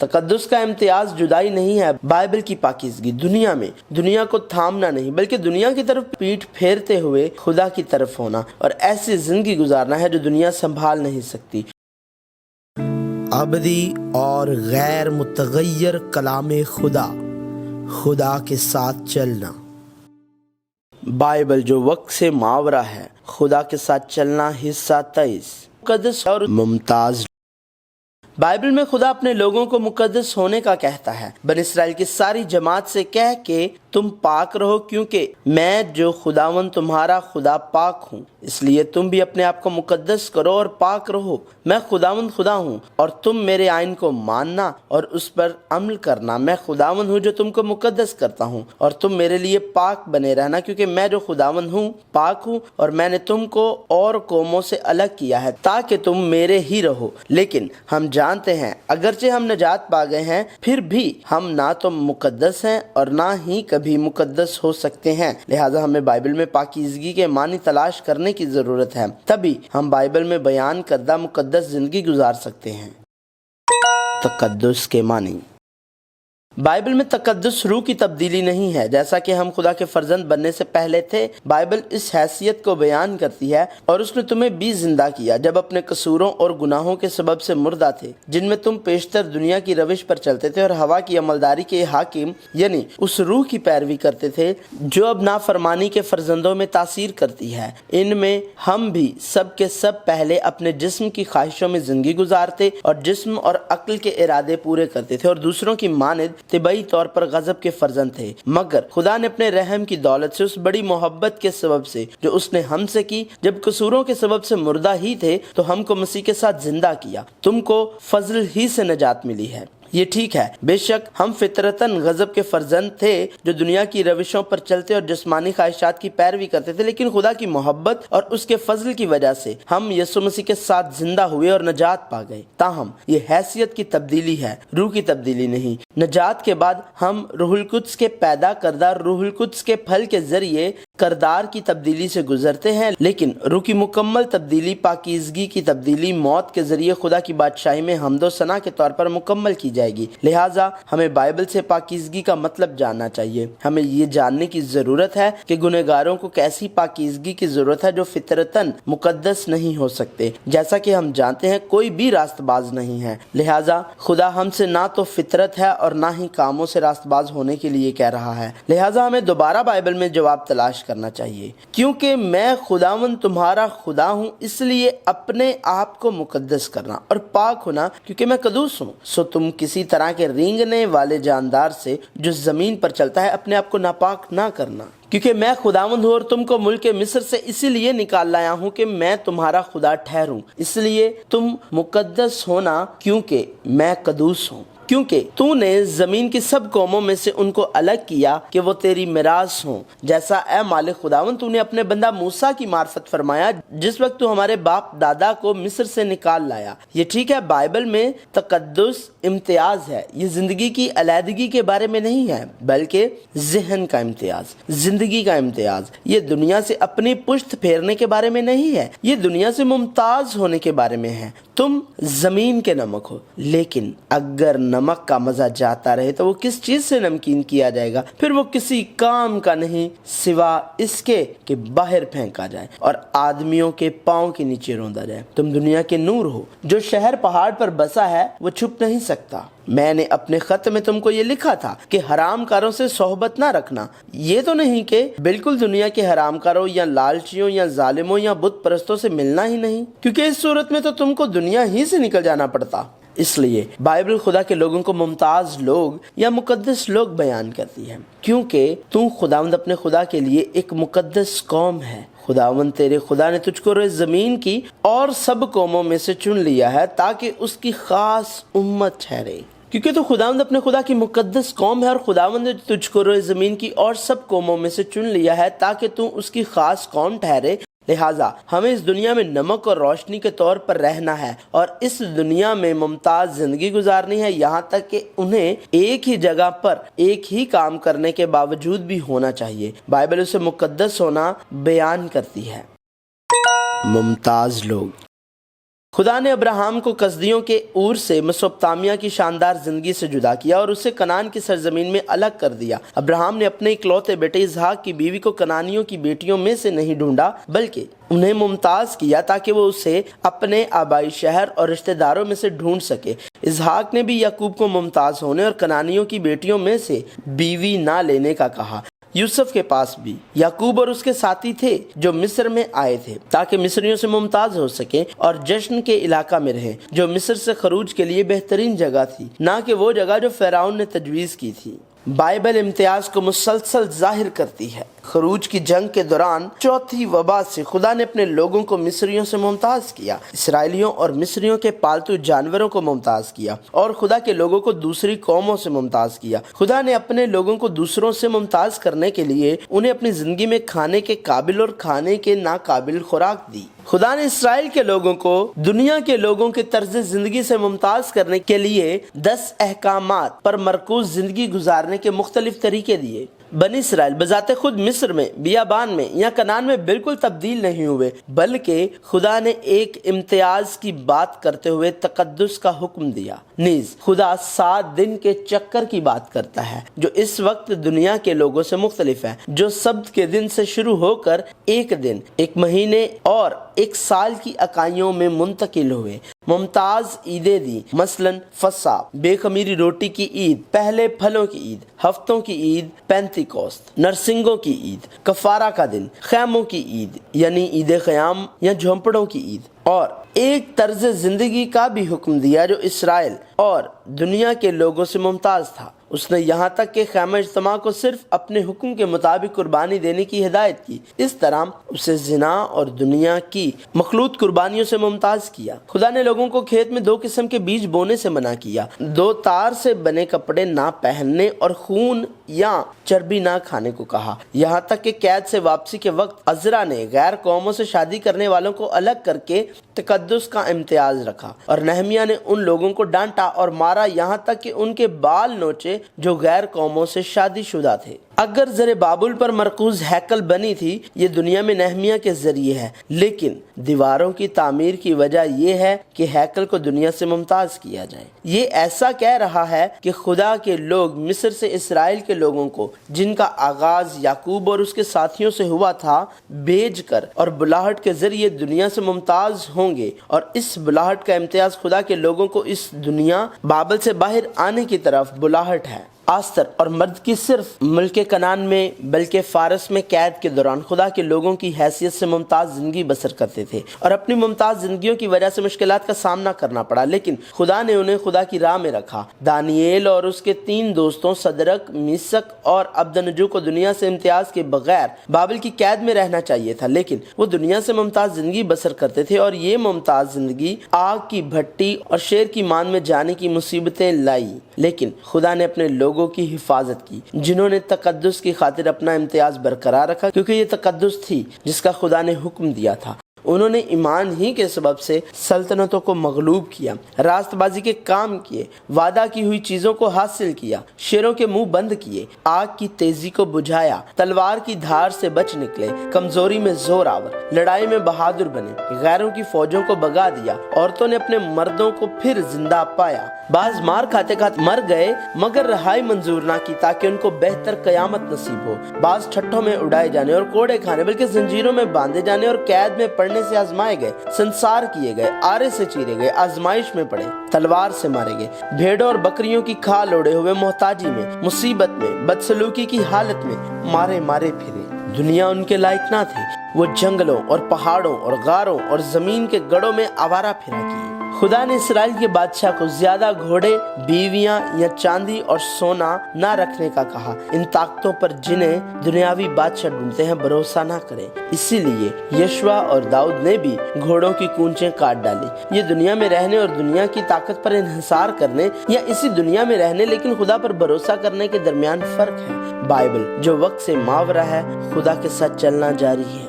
तकद्दुस का इम्तियाज जुदाई नहीं है, बाइबल की पाकीज़गी। दुनिया में दुनिया को थामना नहीं, बल्कि दुनिया की तरफ पीठ फेरते हुए खुदा की तरफ होना और ऐसी जिंदगी गुजारना है जो दुनिया संभाल नहीं सकती। अबदी और गैर मुतगय्यर कलाम खुदा, खुदा के साथ चलना। बाइबल जो वक्त से मावरा है, खुदा के साथ चलना। हिस्सा 23, मुकद्दस और मुमताज। बाइबल में खुदा अपने लोगों को मुकद्दस होने का कहता है। बनी इस्राएल की सारी जमात से कह के तुम पाक रहो, क्योंकि मैं जो खुदावन तुम्हारा खुदा पाक हूँ, इसलिए तुम भी अपने आप को मुकद्दस करो और पाक रहो। मैं खुदावन खुदा हूँ और तुम मेरे आइन को मानना और उस पर अमल करना। मैं खुदावन हूँ जो तुमको मुकद्दस करता हूँ और तुम मेरे लिए पाक बने रहना, क्योंकि मैं जो खुदावन हूँ पाक हूँ और मैंने तुमको और कौमों से अलग किया है ताकि तुम मेरे ही रहो। लेकिन हम जानते हैं अगरचे हम नजात पा गए हैं, फिर भी हम ना तो मुकद्दस हैं और ना ही कभी मुकद्दस हो सकते हैं। लिहाजा हमें बाइबल में पाकीज़गी के मानी तलाश करने की जरूरत है, तभी हम बाइबल में बयान करदा मुकद्दस जिंदगी गुजार सकते हैं। तकद्दुस के मानी। बाइबल में तकद्दुस रूह की तब्दीली नहीं है। जैसा कि हम खुदा के फर्जंद बनने से पहले थे, बाइबल इस हैसियत को बयान करती है और उसने तुम्हें भी जिंदा किया जब अपने कसूरों और गुनाहों के सबब से मुर्दा थे, जिनमें तुम पेशतर दुनिया की रविश पर चलते थे और हवा की अमलदारी के हाकिम यानी उस रूह की पैरवी करते थे जो अब नाफरमानी के फर्जंदों में तासीर करती है। इनमें हम भी सब के सब पहले अपने जिस्म की ख्वाहिशों में जिंदगी गुजारते और जिस्म और अक्ल के इरादे पूरे करते थे और दूसरों की मानद तिबई तौर पर गजब के फर्जंद थे। मगर खुदा ने अपने रहम की दौलत से, उस बड़ी मोहब्बत के सबब से जो उसने हमसे की, जब कसूरों के सबब से मुर्दा ही थे तो हमको मसीह के साथ जिंदा किया। तुमको फजल ही से नजात मिली है। ये ठीक है, बेशक हम फितरतन गजब के फर्जंद थे जो दुनिया की रविशों पर चलते और जिस्मानी ख्वाहिशात की पैरवी करते थे, लेकिन खुदा की मोहब्बत और उसके फजल की वजह से हम यीशु मसीह के साथ जिंदा हुए और नजात पा गए। ताहम ये हैसियत की तब्दीली है, रूह की तब्दीली नहीं। नजात के बाद हम रूहुल कुद्स के पैदा करदा रूहुल कुद्स के फल के जरिए करदार की तब्दीली से गुजरते हैं, लेकिन रूह की मुकम्मल तब्दीली, पाकीज़गी की तब्दीली मौत के जरिए खुदा की बादशाही में हम्दो सना के तौर पर मुकम्मल की जाएगी। लिहाजा हमें बाइबल से पाकीज़गी का मतलब जानना चाहिए। हमें ये जानने की जरूरत है कि गुनहगारों को कैसी पाकीज़गी की जरूरत है जो फितरतन मुकद्दस नहीं हो सकते। जैसा कि हम जानते हैं कोई भी रास्तबाज नहीं है, लिहाजा खुदा हमसे ना तो फितरत है और ना ही कामों से रास्तबाज होने के लिए कह रहा है। लिहाजा हमें दोबारा बाइबल में जवाब तलाश करना चाहिए, क्योंकि मैं खुदावन तुम्हारा खुदा हूँ, इसलिए अपने आप को मुकद्दस करना और पाक होना, क्योंकि मैं कदूस हूँ। सो तुम किसी तरह के रेंगने वाले जानदार से जो जमीन पर चलता है अपने आप को नापाक ना करना, क्योंकि मैं खुदावंद हूँ और तुमको मुल्क मिस्र से इसीलिए निकाल लाया हूँ कि मैं तुम्हारा खुदा ठहरूं। इसलिए तुम मुकद्दस होना, क्योंकि मैं कदूस हूँ। क्योंकि तूने जमीन की सब कौमों में से उनको अलग किया कि वो तेरी मिरास हों, जैसा ए मालिक खुदावन तूने अपने बंदा मूसा की मार्फत फरमाया जिस वक्त तू हमारे बाप दादा को मिस्र से निकाल लाया। ये ठीक है, बाइबल में तकद्दुस इम्तियाज है। ये जिंदगी की अलहदगी के बारे में नहीं है, बल्कि जहन का इम्तियाज, जिंदगी का इम्तियाज। ये दुनिया से अपनी पुश्त फेरने के बारे में नहीं है, ये दुनिया से मुमताज होने के बारे में है। तुम जमीन के नमक हो, लेकिन अगर नमक का मजा जाता रहे तो वो किस चीज से नमकीन किया जाएगा? फिर वो किसी काम का नहीं सिवा इसके कि बाहर फेंका जाए और आदमियों के पांव के नीचे रौंदा जाए। तुम दुनिया के नूर हो। जो शहर पहाड़ पर बसा है वो छुप नहीं सकता। मैंने अपने खत में तुमको ये लिखा था कि हरामकारों से सोहबत ना रखना। ये तो नहीं कि बिल्कुल दुनिया के हरामकारों या लालचियों या जालिमों या बुत परस्तों से मिलना ही नहीं, क्योंकि इस सूरत में तो तुमको दुनिया ही से निकल जाना पड़ता। इसलिए बाइबल खुदा के लोगों को मुमताज लोग या मुकद्दस लोग बयान करती है, क्योंकि तू खुदावंद अपने खुदा के लिए एक मुकद्दस कौम है। खुदावंद तेरे खुदा ने तुझको रोए जमीन की और सब कौमों में से चुन लिया है ताकि उसकी खास उम्मत ठहरे। क्योंकि तू खुदावंद अपने खुदा की मुकद्दस कौम है और खुदावंद ने तुझको रोए जमीन की और सब कौमों में से चुन लिया है ताकि तू उसकी खास कौम ठहरे। लिहाजा हमें इस दुनिया में नमक और रोशनी के तौर पर रहना है और इस दुनिया में मुमताज जिंदगी गुजारनी है, यहाँ तक कि उन्हें एक ही जगह पर एक ही काम करने के बावजूद भी होना चाहिए। बाइबल उसे मुकद्दस होना बयान करती है। मुमताज लोग। خدا نے ابراہیم کو کسدیوں کے اور سے میسوپوٹامیہ کی شاندار زندگی سے جدا کیا اور اسے کنعان کی سرزمین میں الگ کر دیا۔ ابراہیم نے اپنے اکلوتے بیٹے اسحاق کی بیوی کو کنعانیوں کی بیٹیوں میں سے نہیں ڈھونڈا بلکہ انہیں ممتاز کیا تاکہ وہ اسے اپنے آبائی شہر اور رشتہ داروں میں سے ڈھونڈ سکے۔ اسحاق نے بھی یعقوب کو ممتاز ہونے اور کنعانیوں کی بیٹیوں میں سے بیوی نہ لینے کا کہا۔ یوسف کے پاس بھی یعقوب اور اس کے ساتھی تھے جو مصر میں آئے تھے تاکہ مصریوں سے ممتاز ہو سکیں اور جشن کے علاقہ میں رہیں جو مصر سے خروج کے لیے بہترین جگہ تھی، نہ کہ وہ جگہ جو فرعون نے تجویز کی تھی۔ بائبل امتیاز کو مسلسل ظاہر کرتی ہے۔ خروج کی جنگ کے دوران چوتھی وبا سے خدا نے اپنے لوگوں کو مصریوں سے ممتاز کیا، اسرائیلیوں اور مصریوں کے پالتو جانوروں کو ممتاز کیا اور خدا کے لوگوں کو دوسری قوموں سے ممتاز کیا۔ خدا نے اپنے لوگوں کو دوسروں سے ممتاز کرنے کے لیے انہیں اپنی زندگی میں کھانے کے قابل اور کھانے کے ناقابل خوراک دی۔ خدا نے اسرائیل کے لوگوں کو دنیا کے لوگوں کے طرز زندگی سے ممتاز کرنے کے لیے 10 احکامات پر مرکوز زندگی گزارنے کے مختلف طریقے دیے۔ بنی اسرائیل بذات خود مصر میں، بیابان میں یا کنعان میں بالکل تبدیل نہیں ہوئے، بلکہ خدا نے ایک امتیاز کی بات کرتے ہوئے تقدس کا حکم دیا۔ نیز خدا 7 دن کے چکر کی بات کرتا ہے جو اس وقت دنیا کے لوگوں سے مختلف ہے، جو سبت کے دن سے شروع ہو کر ایک دن، ایک مہینے اور ایک سال کی اکائیوں میں منتقل ہوئے۔ ممتاز عیدیں دی، مثلا فسح، بے خمیری روٹی کی عید، پہلے پھلوں کی عید، ہفتوں کی عید، پینتیکوست، نرسنگوں کی عید، کفارہ کا دن، خیموں کی عید یعنی عید خیام یا جھونپڑوں کی عید، اور ایک طرز زندگی کا بھی حکم دیا جو اسرائیل اور دنیا کے لوگوں سے ممتاز تھا۔ اس نے یہاں تک کہ خیمہ اجتماع کو صرف اپنے حکم کے مطابق قربانی دینے کی ہدایت کی۔ اس طرح اسے زنا اور دنیا کی مخلوط قربانیوں سے ممتاز کیا۔ خدا نے لوگوں کو کھیت میں 2 قسم کے بیج بونے سے منع کیا، 2 تار سے بنے کپڑے نہ پہننے اور خون یا چربی نہ کھانے کو کہا۔ یہاں تک کہ قید سے واپسی کے وقت عزرا نے غیر قوموں سے شادی کرنے والوں کو الگ کر کے تقدس کا امتیاز رکھا، اور نہمیہ نے ان لوگوں کو ڈانٹا اور مارا یہاں تک کہ ان کے بال نوچے جو غیر قوموں سے شادی شدہ تھے۔ اگر زر بابل پر مرکوز ہیکل بنی تھی، یہ دنیا میں نہمیہ کے ذریعے ہے، لیکن دیواروں کی تعمیر کی وجہ یہ ہے کہ ہیکل کو دنیا سے ممتاز کیا جائے۔ یہ ایسا کہہ رہا ہے کہ خدا کے لوگ مصر سے اسرائیل کے لوگوں کو، جن کا آغاز یعقوب اور اس کے ساتھیوں سے ہوا تھا، بھیج کر اور بلاہٹ کے ذریعے دنیا سے ممتاز ہوں گے، اور اس بلاہٹ کا امتیاز خدا کے لوگوں کو اس دنیا بابل سے باہر آنے کی طرف بلاہٹ ہے۔ آستر اور مرد کی صرف ملک کنعان میں بلکہ فارس میں قید کے دوران خدا کے لوگوں کی حیثیت سے ممتاز زندگی بسر کرتے تھے اور اپنی ممتاز زندگیوں کی وجہ سے مشکلات کا سامنا کرنا پڑا، لیکن خدا نے انہیں خدا کی راہ میں رکھا۔ دانییل اور اس کے 3 دوستوں صدرک، میثق اور عبدنجو کو دنیا سے امتیاز کے بغیر بابل کی قید میں رہنا چاہیے تھا، لیکن وہ دنیا سے ممتاز زندگی بسر کرتے تھے، اور یہ ممتاز زندگی آگ کی بھٹی اور شیر کی مان میں جانے کی مصیبتیں لائی، لیکن خدا نے اپنے لوگوں کی حفاظت کی جنہوں نے تقدس کی خاطر اپنا امتیاز برقرار رکھا، کیونکہ یہ تقدس تھی جس کا خدا نے حکم دیا تھا۔ انہوں نے ایمان ہی کے سبب سے سلطنتوں کو مغلوب کیا، راست بازی کے کام کیے، وعدہ کی ہوئی چیزوں کو حاصل کیا، شیروں کے منہ بند کیے، آگ کی تیزی کو بجھایا، تلوار کی دھار سے بچ نکلے، کمزوری میں زور آور، لڑائی میں بہادر بنے، غیروں کی فوجوں کو بگا دیا، عورتوں نے اپنے مردوں کو پھر زندہ پایا، بعض مار کھاتے کھاتے مر گئے مگر رہائی منظور نہ کی تاکہ ان کو بہتر قیامت نصیب ہو، بعض ٹھٹھوں میں اڑائے جانے اور کوڑے کھانے بلکہ زنجیروں میں باندھے جانے اور قید میں پڑنے سے آزمائے گئے، سنسار کیے گئے، آرے سے چیرے گئے، آزمائش میں پڑے، تلوار سے مارے گئے، بھیڑوں اور بکریوں کی کھال اوڑے ہوئے، محتاجی میں، مصیبت میں، بدسلوکی کی حالت میں مارے مارے پھرے۔ دنیا ان کے لائق نہ تھی، وہ جنگلوں اور پہاڑوں اور غاروں اور زمین کے گڑھوں میں آوارہ پھرا کیے۔ خدا نے اسرائیل کے بادشاہ کو زیادہ گھوڑے، بیویاں یا چاندی اور سونا نہ رکھنے کا کہا۔ ان طاقتوں پر جنہیں دنیاوی بادشاہ ڈھونڈتے ہیں بھروسہ نہ کریں۔ اسی لیے یشوع اور داؤد نے بھی گھوڑوں کی کونچیں کاٹ ڈالی۔ یہ دنیا میں رہنے اور دنیا کی طاقت پر انحصار کرنے یا اسی دنیا میں رہنے لیکن خدا پر بھروسہ کرنے کے درمیان فرق ہے۔ بائبل جو وقت سے ماورا ہے، خدا کے ساتھ چلنا جاری ہے۔